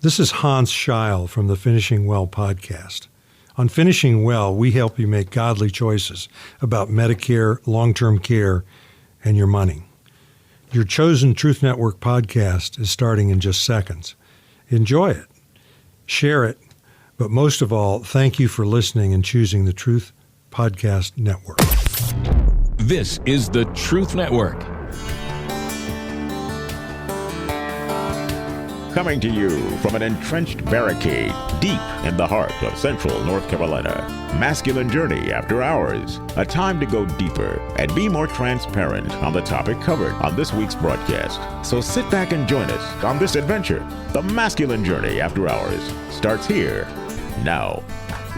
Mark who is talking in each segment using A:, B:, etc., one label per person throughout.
A: This is Hans Scheil from the Finishing Well podcast. On Finishing Well, we help you make godly choices about Medicare, long-term care, and your money. Your chosen Truth Network podcast is starting in just seconds. Enjoy it, share it, but most of all, thank you for listening and choosing the Truth Podcast Network.
B: This is the Truth Network.
C: Coming to you from an entrenched barricade deep in the heart of central North Carolina. Masculine Journey After Hours. A time to go deeper and be more transparent on the topic covered on this week's broadcast. So sit back and join us on this adventure. The Masculine Journey After Hours starts here now.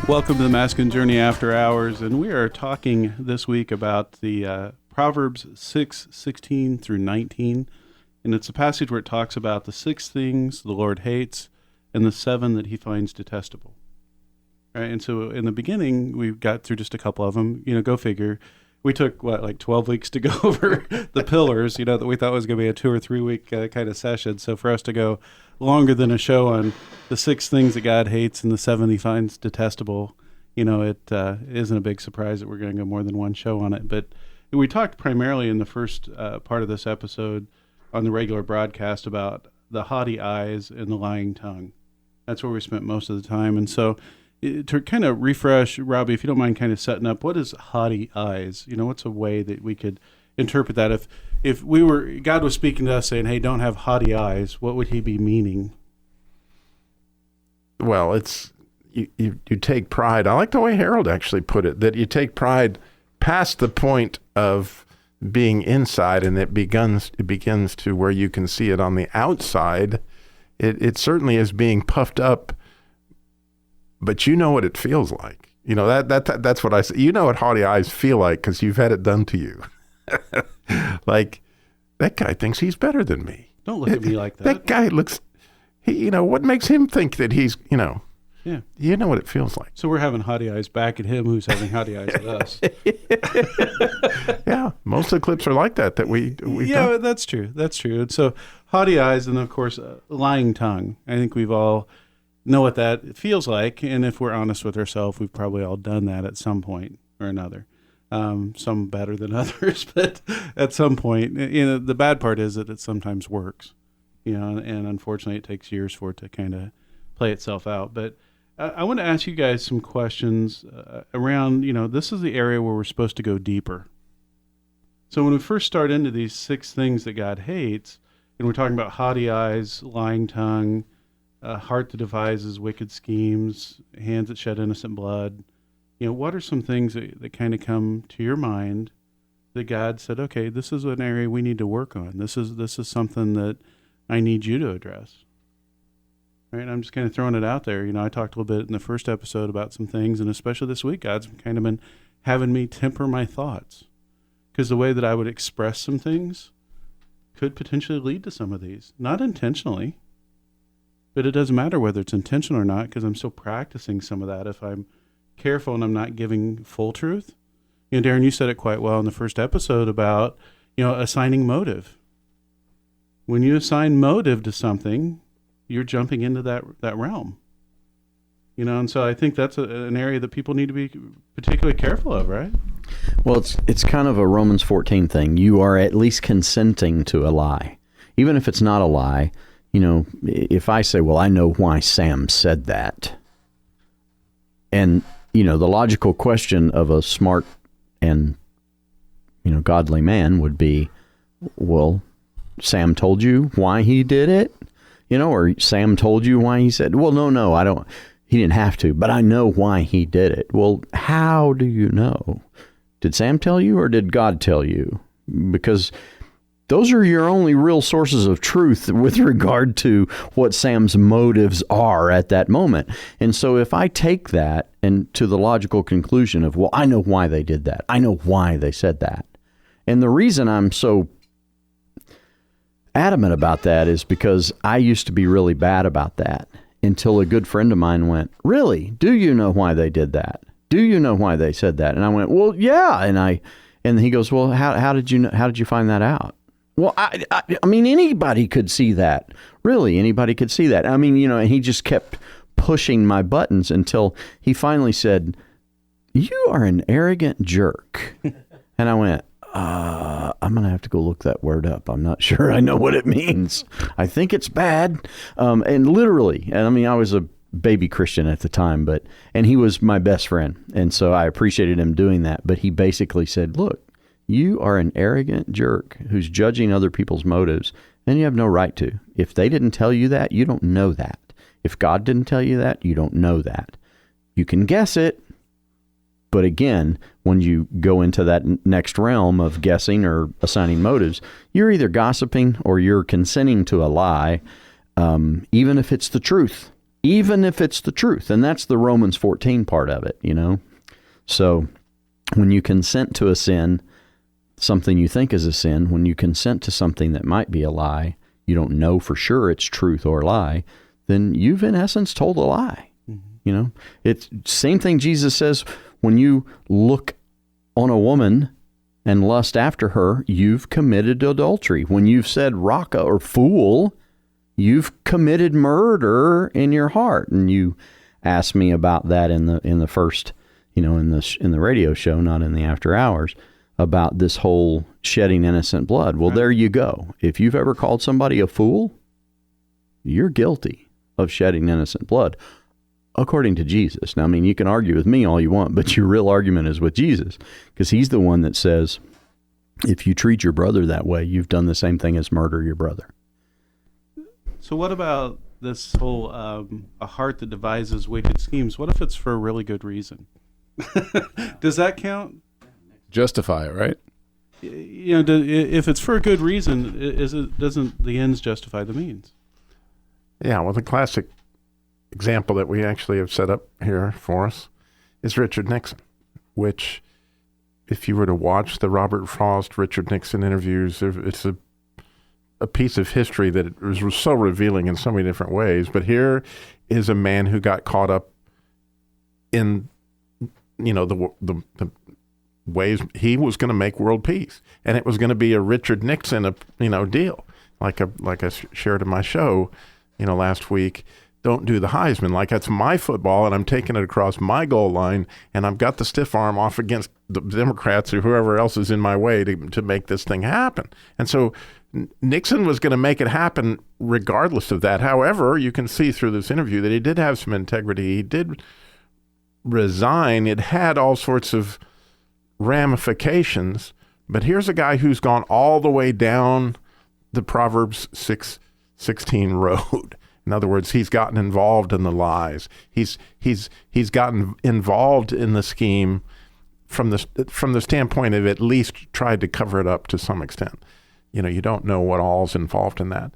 D: Welcome to the Masculine Journey After Hours, and we are talking this week about the Proverbs 6:16 through 19. And it's a passage where it talks about the 6 things the Lord hates and the 7 that he finds detestable. All right, and so in the beginning, we got through just a couple of them. Go figure. We took, 12 weeks to go over the pillars, that we thought was going to be a 2 or 3 week kind of session. So for us to go longer than a show on the 6 things that God hates and the 7 he finds detestable, it isn't a big surprise that we're going to go more than one show on it. But we talked primarily in the first part of this episode on the regular broadcast about the haughty eyes and the lying tongue. That's where we spent most of the time. And so to kind of refresh, Robbie, if you don't mind kind of setting up, what is haughty eyes? What's a way that we could interpret that? If God was speaking to us saying, hey, don't have haughty eyes, what would he be meaning?
E: Well, it's you take pride. I like the way Harold actually put it, that you take pride past the point of being inside, and it begins to where you can see it on the outside. It certainly is being puffed up, but you know what it feels like. That's what I say. You know what haughty eyes feel like because you've had it done to you. Like, that guy thinks he's better than me.
D: Don't look at me like that.
E: That guy looks, what makes him think that he's,
D: Yeah.
E: You know what it feels like.
D: So we're having haughty eyes back at him, who's having haughty eyes at us.
E: Yeah, most of the clips are like that we've done.
D: That's true. And so haughty eyes, and of course, lying tongue. I think we've all know what that feels like, and if we're honest with ourselves, we've probably all done that at some point or another. Some better than others, but at some point, the bad part is that it sometimes works, and unfortunately, it takes years for it to kind of play itself out. But I want to ask you guys some questions around, this is the area where we're supposed to go deeper. So when we first start into these 6 things that God hates, and we're talking about haughty eyes, lying tongue, heart that devises wicked schemes, hands that shed innocent blood, what are some things that kind of come to your mind that God said, okay, this is an area we need to work on. This is something that I need you to address. Right, I'm just kind of throwing it out there. I talked a little bit in the first episode about some things, and especially this week, God's kind of been having me temper my thoughts, because the way that I would express some things could potentially lead to some of these. Not intentionally, but it doesn't matter whether it's intentional or not, because I'm still practicing some of that if I'm careful and I'm not giving full truth. Darren, you said it quite well in the first episode about, assigning motive. When you assign motive to something, you're jumping into that realm, and so I think that's an area that people need to be particularly careful of, right?
F: Well, it's kind of a Romans 14 thing. You are at least consenting to a lie, even if it's not a lie. If I say, well, I know why Sam said that, and the logical question of a smart and godly man would be, well, Sam told you why he did it? Or Sam told you why he said, well, no, I don't. He didn't have to, but I know why he did it. Well, how do you know? Did Sam tell you or did God tell you? Because those are your only real sources of truth with regard to what Sam's motives are at that moment. And so if I take that and to the logical conclusion of, well, I know why they did that. I know why they said that. And the reason I'm so adamant about that is because I used to be really bad about that until a good friend of mine went, really? Do you know why they did that? Do you know why they said that? And I went, well, yeah. And he goes, well, how did you find that out? Well, I mean, anybody could see that. Really, anybody could see that. I mean, and he just kept pushing my buttons until he finally said, "You are an arrogant jerk." And I went, I'm going to have to go look that word up. I'm not sure I know what it means. I think it's bad. And literally, I mean, I was a baby Christian at the time, and he was my best friend. And so I appreciated him doing that. But he basically said, look, you are an arrogant jerk who's judging other people's motives, and you have no right to. If they didn't tell you that, you don't know that. If God didn't tell you that, you don't know that. You can guess it. But again, when you go into that next realm of guessing or assigning motives, you're either gossiping or you're consenting to a lie, even if it's the truth. Even if it's the truth. And that's the Romans 14 part of it, So when you consent to a sin, something you think is a sin, when you consent to something that might be a lie, you don't know for sure it's truth or lie, then you've in essence told a lie. Mm-hmm. It's same thing Jesus says. When you look on a woman and lust after her, you've committed adultery. When you've said raka or fool, you've committed murder in your heart. And you asked me about that in the first, in the radio show, not in the after hours, about this whole shedding innocent blood. Well, there you go. If you've ever called somebody a fool, you're guilty of shedding innocent blood. According to Jesus. Now, I mean, you can argue with me all you want, but your real argument is with Jesus, because he's the one that says, if you treat your brother that way, you've done the same thing as murder your brother.
D: So what about this whole a heart that devises wicked schemes? What if it's for a really good reason? Does that count?
G: Justify it, right?
D: If it's for a good reason, doesn't the ends justify the means?
E: Yeah, well, the classic example that we actually have set up here for us is Richard Nixon, which if you were to watch the Robert Frost, Richard Nixon interviews, it's a piece of history that was so revealing in so many different ways. But here is a man who got caught up in, the ways he was going to make world peace. And it was going to be a Richard Nixon, deal. Like I shared in my show, last week. Don't do the Heisman. Like that's my football and I'm taking it across my goal line and I've got the stiff arm off against the Democrats or whoever else is in my way to make this thing happen. And so Nixon was going to make it happen regardless of that. However, you can see through this interview that he did have some integrity. He did resign. It had all sorts of ramifications. But here's a guy who's gone all the way down the Proverbs 6:16 road. In other words, he's gotten involved in the lies. He's gotten involved in the scheme from the standpoint of at least tried to cover it up to some extent. You don't know what all's involved in that.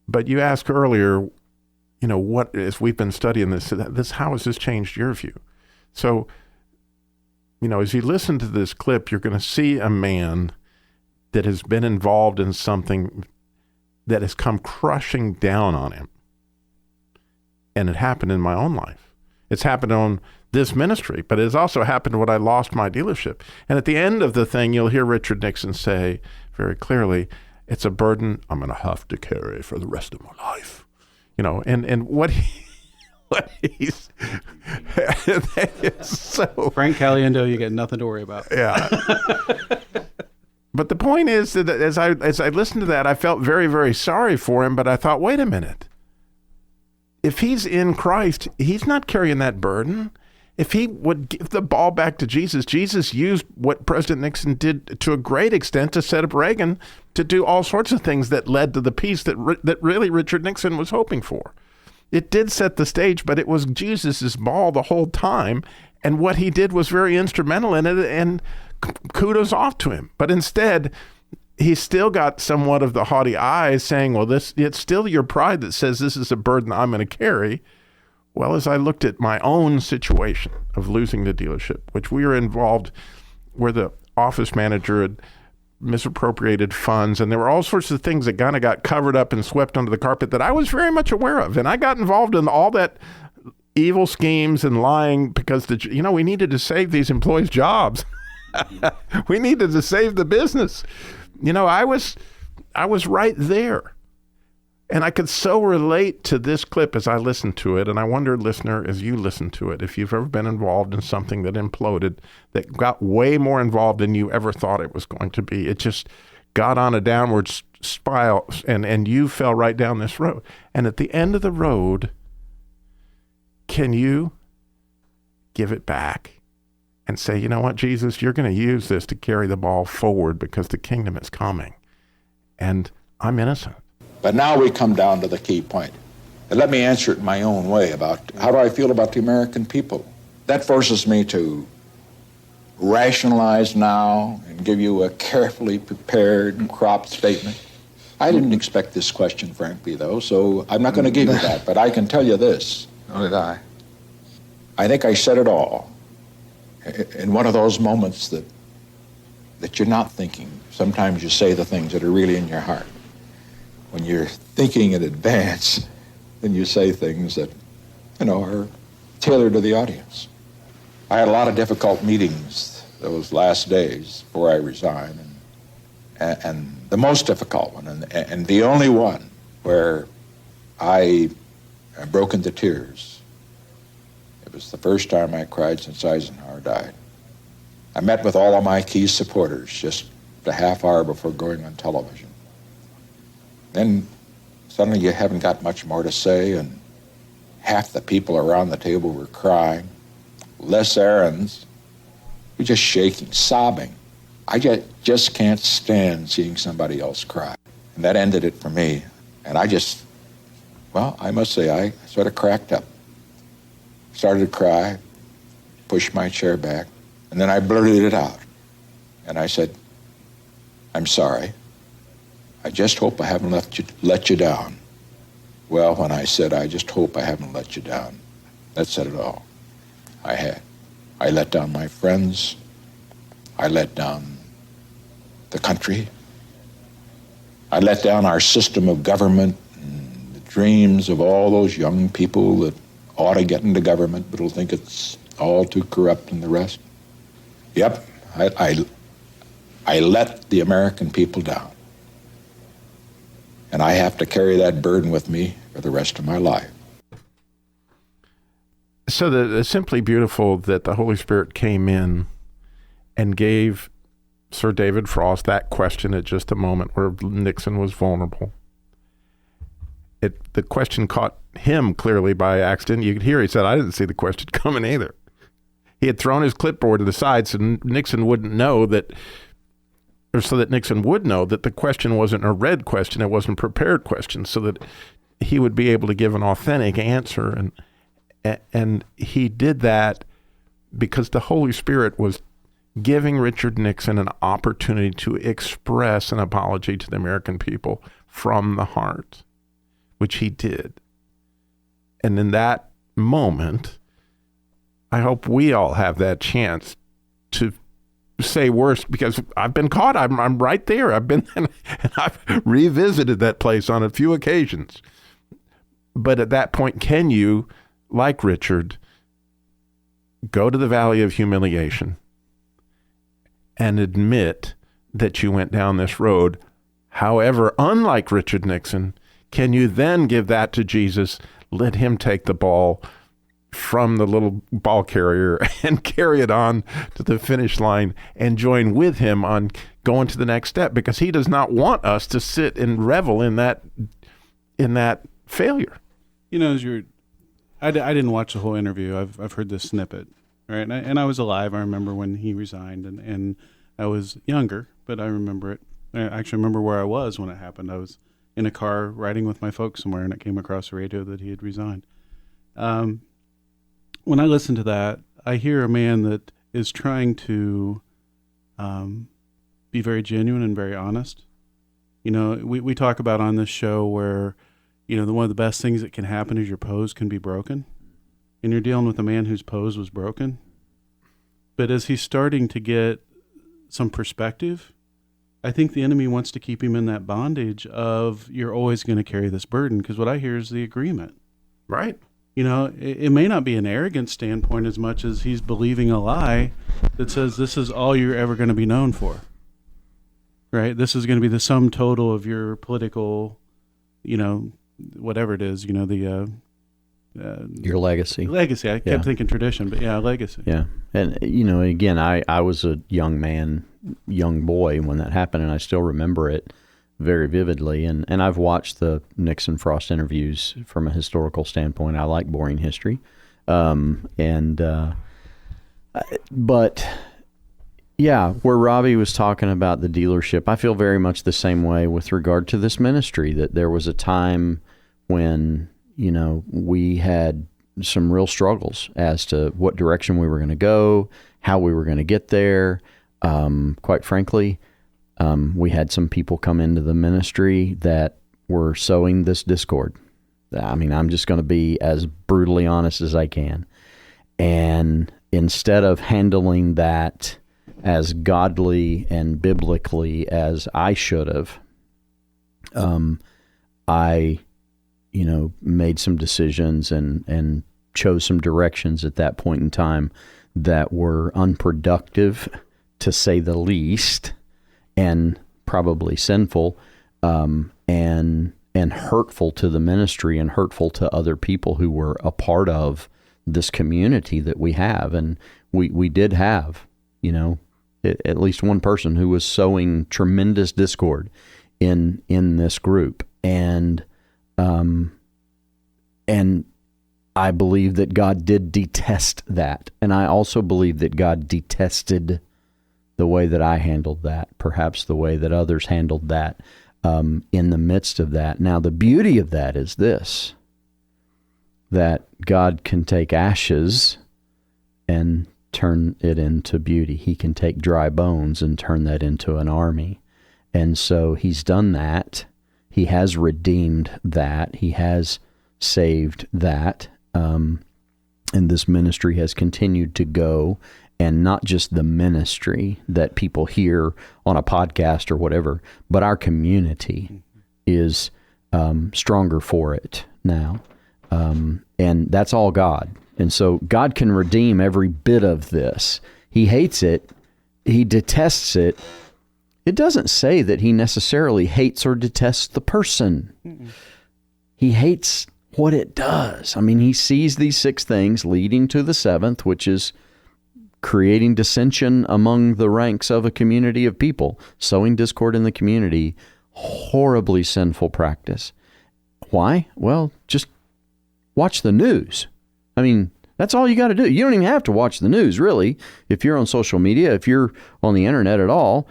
E: But you asked earlier, what as we've been studying this, how has this changed your view? So, as you listen to this clip, you're going to see a man that has been involved in something that has come crushing down on him. And it happened in my own life. It's happened on this ministry, but it's also happened when I lost my dealership. And at the end of the thing, you'll hear Richard Nixon say very clearly, it's a burden I'm going to have to carry for the rest of my life. And what he's so
D: Frank Caliendo, you got nothing to worry about.
E: Yeah. But the point is that as I listened to that, I felt very, very sorry for him, but I thought, wait a minute. If he's in Christ, he's not carrying that burden. If he would give the ball back to Jesus, Jesus used what President Nixon did to a great extent to set up Reagan to do all sorts of things that led to the peace that really Richard Nixon was hoping for. It did set the stage, but it was Jesus's ball the whole time, and what he did was very instrumental in it, and kudos off to him. But instead, he's still got somewhat of the haughty eyes saying, well, it's still your pride that says this is a burden I'm going to carry. Well, as I looked at my own situation of losing the dealership, which we were involved where the office manager had misappropriated funds, and there were all sorts of things that kind of got covered up and swept under the carpet that I was very much aware of. And I got involved in all that evil schemes and lying because, we needed to save these employees' jobs. We needed to save the business. I was right there. And I could so relate to this clip as I listened to it. And I wonder, listener, as you listen to it, if you've ever been involved in something that imploded, that got way more involved than you ever thought it was going to be. It just got on a downward spiral, and you fell right down this road. And at the end of the road, can you give it back and say, you know what, Jesus, you're going to use this to carry the ball forward because the kingdom is coming, and I'm innocent.
H: But now we come down to the key point. And let me answer it in my own way about how do I feel about the American people. That forces me to rationalize now and give you a carefully prepared, cropped statement. I didn't expect this question, frankly, though, so I'm not going to give you that. But I can tell you this.
I: Nor did I.
H: I think I said it all in one of those moments that you're not thinking. Sometimes you say the things that are really in your heart. When you're thinking in advance, then you say things that, are tailored to the audience. I had a lot of difficult meetings those last days before I resigned, and the most difficult one, and the only one where I broke into tears. It was the first time I cried since Eisenhower died. I met with all of my key supporters just a half hour before going on television. Then suddenly you haven't got much more to say, and half the people around the table were crying. Les Aarons were just shaking, sobbing. I just can't stand seeing somebody else cry. And that ended it for me. And I must say, I sort of cracked up. Started to cry, pushed my chair back, and then I blurted it out. And I said, I'm sorry. I just hope I haven't let you down. Well, when I said, I just hope I haven't let you down, that said it all. I had. I let down my friends. I let down the country. I let down our system of government and the dreams of all those young people that ought to get into government but will think it's all too corrupt and the rest. Yep, I let the American people down. And I have to carry that burden with me for the rest of my life.
E: So it's simply beautiful that the Holy Spirit came in and gave Sir David Frost that question at just a moment where Nixon was vulnerable. The question caught him clearly by accident. You could hear he said, I didn't see the question coming either. He had thrown his clipboard to the side so Nixon wouldn't know that, or so that Nixon would know that the question wasn't a read question, it wasn't a prepared question, so that he would be able to give an authentic answer. And he did that because the Holy Spirit was giving Richard Nixon an opportunity to express an apology to the American people from the heart, which he did. And in that moment, I hope we all have that chance to say worse, because I've been caught. I'm right there. I've been and I've revisited that place on a few occasions. But at that point, can you, like Richard, go to the valley of humiliation and admit that you went down this road? However, unlike Richard Nixon, can you then give that to Jesus, let him take the ball from the little ball carrier and carry it on to the finish line and join with him on going to the next step? Because he does not want us to sit and revel in that failure.
D: As I didn't watch the whole interview. I've heard this snippet, right? And I was alive. I remember when he resigned, and I was younger, but I remember it. I actually remember where I was when it happened. I was in a car riding with my folks somewhere, and it came across the radio that he had resigned. When I listen to that, I hear a man that is trying to be very genuine and very honest. We talk about on this show where, one of the best things that can happen is your pose can be broken. And you're dealing with a man whose pose was broken. But as he's starting to get some perspective, I think the enemy wants to keep him in that bondage of you're always going to carry this burden, because what I hear is the agreement.
E: Right.
D: It may not be an arrogant standpoint as much as he's believing a lie that says this is all you're ever going to be known for, right? This is going to be the sum total of your political whatever it is,
F: Your legacy.
D: Legacy. I kept thinking tradition, but legacy.
F: Yeah. And, again, I was a young boy when that happened, and I still remember it very vividly. And I've watched the Nixon Frost interviews from a historical standpoint. I like boring history. But yeah, where Robbie was talking about the dealership, I feel very much the same way with regard to this ministry, that there was a time when, we had some real struggles as to what direction we were going to go, how we were going to get there. Quite frankly, we had some people come into the ministry that were sowing this discord. I mean, I'm just going to be as brutally honest as I can. And instead of handling that as godly and biblically as I should have, I, made some decisions and chose some directions at that point in time that were unproductive, to say the least, and probably sinful, and hurtful to the ministry and hurtful to other people who were a part of this community that we have. And we did have, at least one person who was sowing tremendous discord in this group. And I believe that God did detest that. And I also believe that God detested the way that I handled that, perhaps the way that others handled that in the midst of that. Now, the beauty of that is this, that God can take ashes and turn it into beauty. He can take dry bones and turn that into an army. And so he's done that. He has redeemed that. He has saved that. And this ministry has continued to go, and not just the ministry that people hear on a podcast or whatever, but our community is stronger for it now. And that's all God. And so God can redeem every bit of this. He hates it. He detests it. It doesn't say that he necessarily hates or detests the person. He hates what it does. I mean, he sees these 6 things leading to the 7th, which is creating dissension among the ranks of a community of people, sowing discord in the community, horribly sinful practice. Why? Well, just watch the news. I mean, that's all you got to do. You don't even have to watch the news, really. If you're on social media, if you're on the internet at all,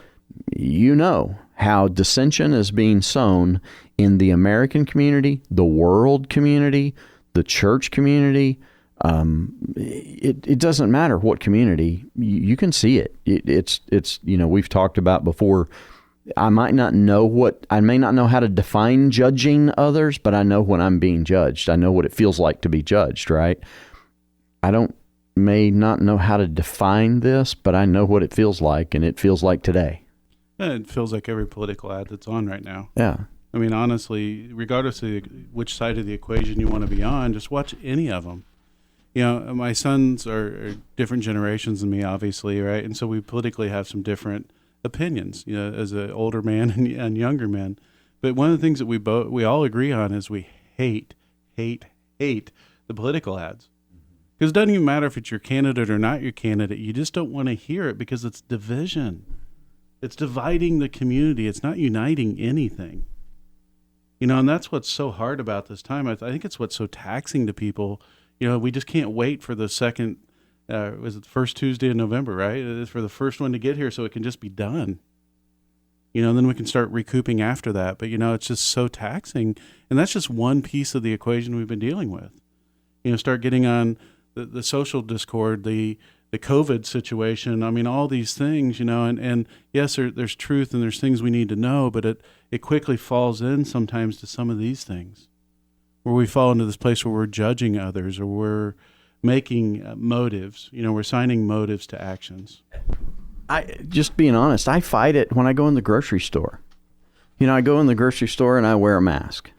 F: you know how dissension is being sown in the American community, the world community, the church community. It doesn't matter what community, you can see it. It's we've talked about before. I may not know how to define judging others, but I know when I'm being judged. I know what it feels like to be judged, right? May not know how to define this, but I know what it feels like, and it feels like today.
D: It feels like every political ad that's on right now.
F: Yeah.
D: I mean, honestly, regardless of which side of the equation you want to be on, just watch any of them. My sons are different generations than me, obviously, right? And so we politically have some different opinions, as an older man and younger men. But one of the things that we all agree on is we hate the political ads. Because it doesn't even matter if it's your candidate or not your candidate. You just don't want to hear it because it's division. It's dividing the community. It's not uniting anything. And that's what's so hard about this time. I think it's what's so taxing to people. We just can't wait for the second, was it the first Tuesday in November, right? It's for the first one to get here so it can just be done. And then we can start recouping after that. But, it's just so taxing. And that's just one piece of the equation we've been dealing with. Start getting on the social discord, the COVID situation. I mean, all these things, and yes, there's truth and there's things we need to know, but it quickly falls in sometimes to some of these things where we fall into this place where we're judging others or we're making motives, we're assigning motives to actions.
F: Just being honest, I fight it when I go in the grocery store. I go in the grocery store and I wear a mask.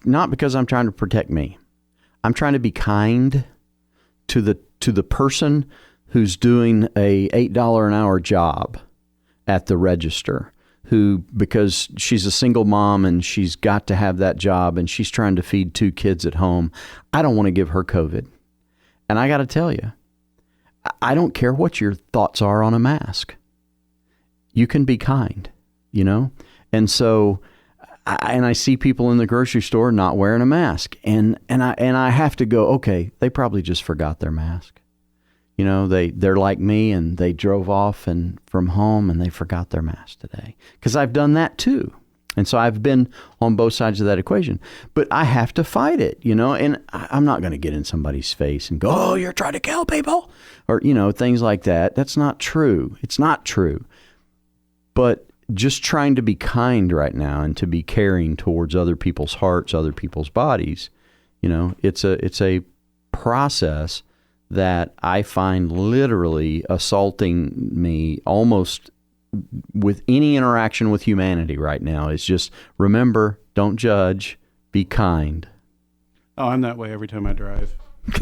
F: Not because I'm trying to protect me. I'm trying to be kind to the person who's doing a $8 an hour job at the register, who, because she's a single mom and she's got to have that job and she's trying to feed 2 kids at home, I don't want to give her COVID. And I got to tell you, I don't care what your thoughts are on a mask. You can be kind, you know? And so, I see people in the grocery store not wearing a mask. And I have to go, okay, they probably just forgot their mask. You know, they're like me, and they drove off and from home and they forgot their mask today. Because I've done that too. And so I've been on both sides of that equation. But I have to fight it, you know, and I'm not going to get in somebody's face and go, oh, you're trying to kill people, or, you know, things like that. That's not true. It's not true. But just trying to be kind right now and to be caring towards other people's hearts, other people's bodies, you know, it's a process that I find literally assaulting me almost with any interaction with humanity right now. Is just remember, don't judge, be kind.
D: Oh, I'm that way every time I drive.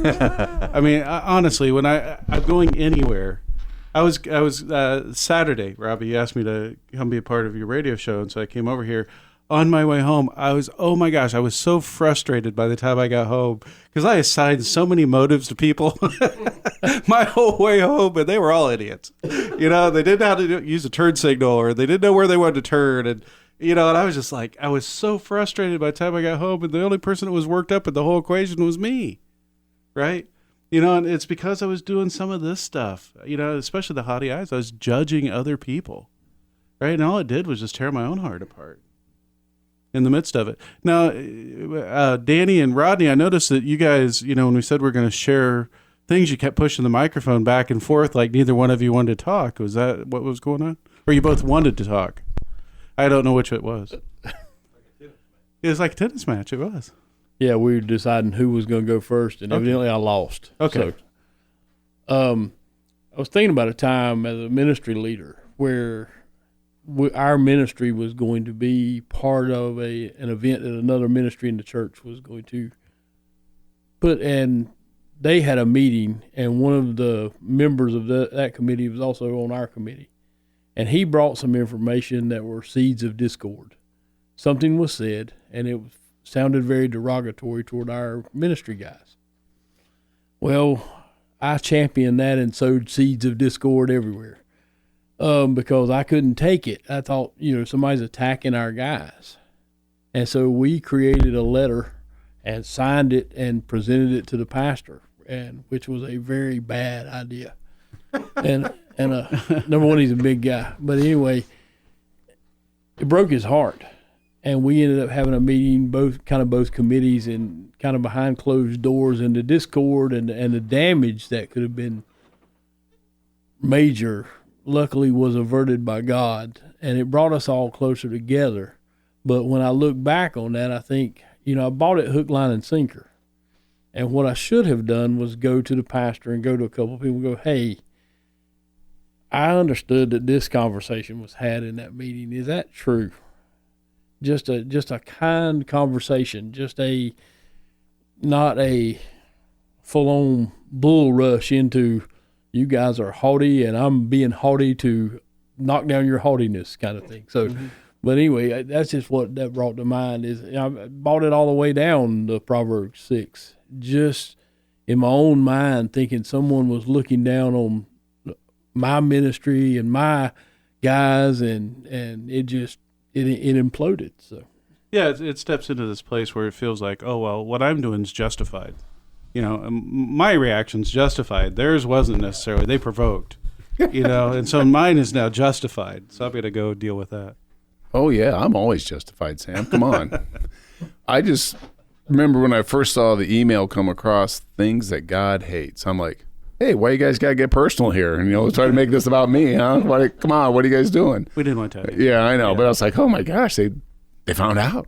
D: I mean, honestly, when I'm going anywhere, I was Saturday, Robbie, you asked me to come be a part of your radio show, and so I came over here. On my way home, oh my gosh, I was so frustrated by the time I got home because I assigned so many motives to people my whole way home, and they were all idiots. You know, they didn't know how to use a turn signal, or they didn't know where they wanted to turn, and you know, and I was just like, I was so frustrated by the time I got home, and the only person that was worked up in the whole equation was me, right? You know, and it's because I was doing some of this stuff, you know, especially the haughty eyes. I was judging other people, right? And all it did was just tear my own heart apart in the midst of it. Now, Danny and Rodney, I noticed that you guys, you know, when we said we're going to share things, you kept pushing the microphone back and forth like neither one of you wanted to talk. Was that what was going on? Or you both wanted to talk? I don't know which it was. It was like a tennis match. It was.
I: Yeah, we were deciding who was going to go first, and evidently I lost.
D: Okay.
I: So, I was thinking about a time as a ministry leader where our ministry was going to be part of an event that another ministry in the church was going to put, and they had a meeting, and one of the members of that committee was also on our committee, and he brought some information that were seeds of discord. Something was said, and it sounded very derogatory toward our ministry guys. Well, I championed that and sowed seeds of discord everywhere. Because I couldn't take it. I thought, you know, somebody's attacking our guys. And so we created a letter and signed it and presented it to the pastor, and which was a very bad idea. And number one, he's a big guy. But anyway, it broke his heart. And we ended up having a meeting, both committees, and kind of behind closed doors, and the discord and the damage that could have been major luckily was averted by God, and it brought us all closer together. But when I look back on that, I think, you know, I bought it hook, line, and sinker. And what I should have done was go to the pastor and go to a couple of people and go, hey, I understood that this conversation was had in that meeting. Is that true? Just a kind conversation, not a full-on bull rush into, you guys are haughty and I'm being haughty to knock down your haughtiness kind of thing. So, But anyway, that's just what that brought to mind. Is I brought it all the way down to Proverbs 6, just in my own mind, thinking someone was looking down on my ministry and my guys, and it imploded. So
D: yeah, it steps into this place where it feels like, oh well, what I'm doing is justified. You know, my reaction's justified. Theirs wasn't necessarily. They provoked, you know, and so mine is now justified. So I'm going to go deal with that.
G: Oh, yeah, I'm always justified, Sam. Come on. I just remember when I first saw the email come across, things that God hates. I'm like, hey, why you guys got to get personal here? And, you know, try to make this about me, huh? Come on, what are you guys doing?
D: We didn't want to tell you.
G: Yeah, I know. Yeah. But I was like, oh, my gosh, they found out.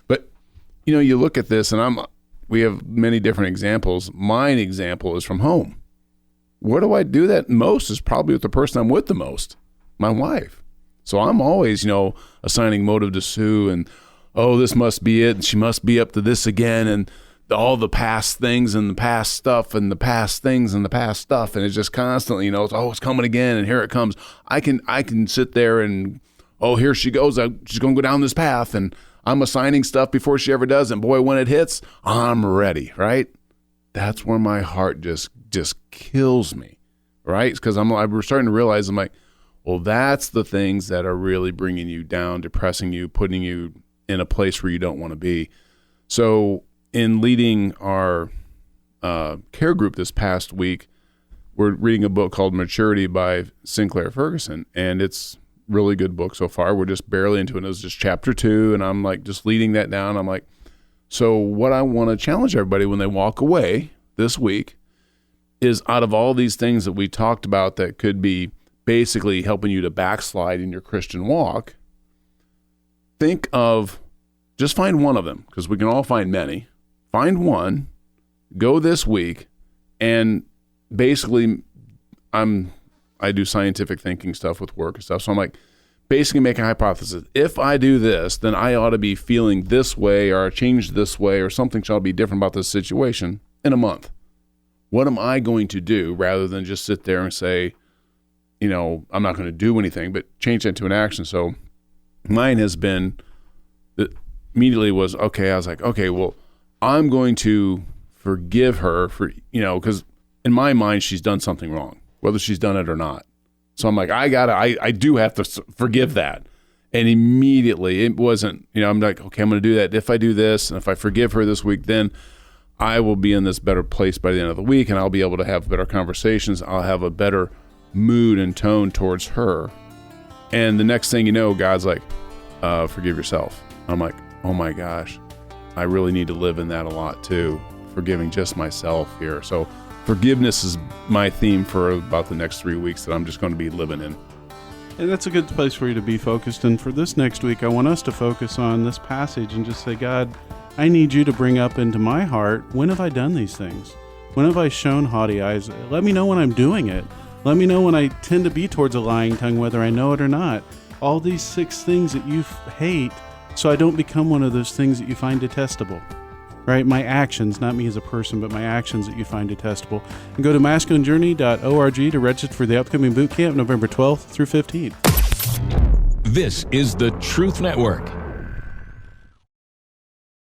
G: But, you know, you look at this, and we have many different examples. Mine example is from home. Where do I do that most is probably with the person I'm with the most, my wife. So I'm always, you know, assigning motive to Sue, and, oh, this must be it, and she must be up to this again, and all the past things and the past stuff and the past things and the past stuff, and it's just constantly, you know, it's coming again, and here it comes. I can sit there and oh, here she goes. She's going to go down this path, and I'm assigning stuff before she ever does. And boy, when it hits, I'm ready, right? That's where my heart just kills me, right? Because I'm starting to realize, I'm like, well, that's the things that are really bringing you down, depressing you, putting you in a place where you don't want to be. So in leading our care group this past week, we're reading a book called Maturity by Sinclair Ferguson, and it's really good book so far. We're just barely into it. It was just chapter 2, and I'm like just leading that down. I'm like, so what I want to challenge everybody when they walk away this week is, out of all these things that we talked about that could be basically helping you to backslide in your Christian walk, think of, just find one of them, because we can all find many. Find one, go this week, and basically I do scientific thinking stuff with work and stuff. So I'm like, basically make a hypothesis. If I do this, then I ought to be feeling this way, or change this way, or something shall be different about this situation in a month. What am I going to do, rather than just sit there and say, I'm not going to do anything, but change that to an action. So mine has been, immediately was, I was like, okay, well, I'm going to forgive her for, because in my mind, she's done something wrong, whether she's done it or not. So I'm like, I do have to forgive that. And immediately it wasn't, I'm like, okay, I'm going to do that. If I do this, and if I forgive her this week, then I will be in this better place by the end of the week, and I'll be able to have better conversations. I'll have a better mood and tone towards her. And the next thing you know, God's like, forgive yourself. I'm like, oh my gosh, I really need to live in that a lot too, forgiving just myself here. So forgiveness is my theme for about the next 3 weeks that I'm just going to be living in.
D: And that's a good place for you to be focused. And for this next week, I want us to focus on this passage and just say, God, I need you to bring up into my heart, when have I done these things? When have I shown haughty eyes? Let me know when I'm doing it. Let me know when I tend to be towards a lying tongue, whether I know it or not. All these 6 things that you hate, so I don't become one of those things that you find detestable. Right? My actions, not me as a person, but my actions that you find detestable. And go to masculinejourney.org to register for the upcoming boot camp, November 12th through 15th.
B: This is the Truth Network.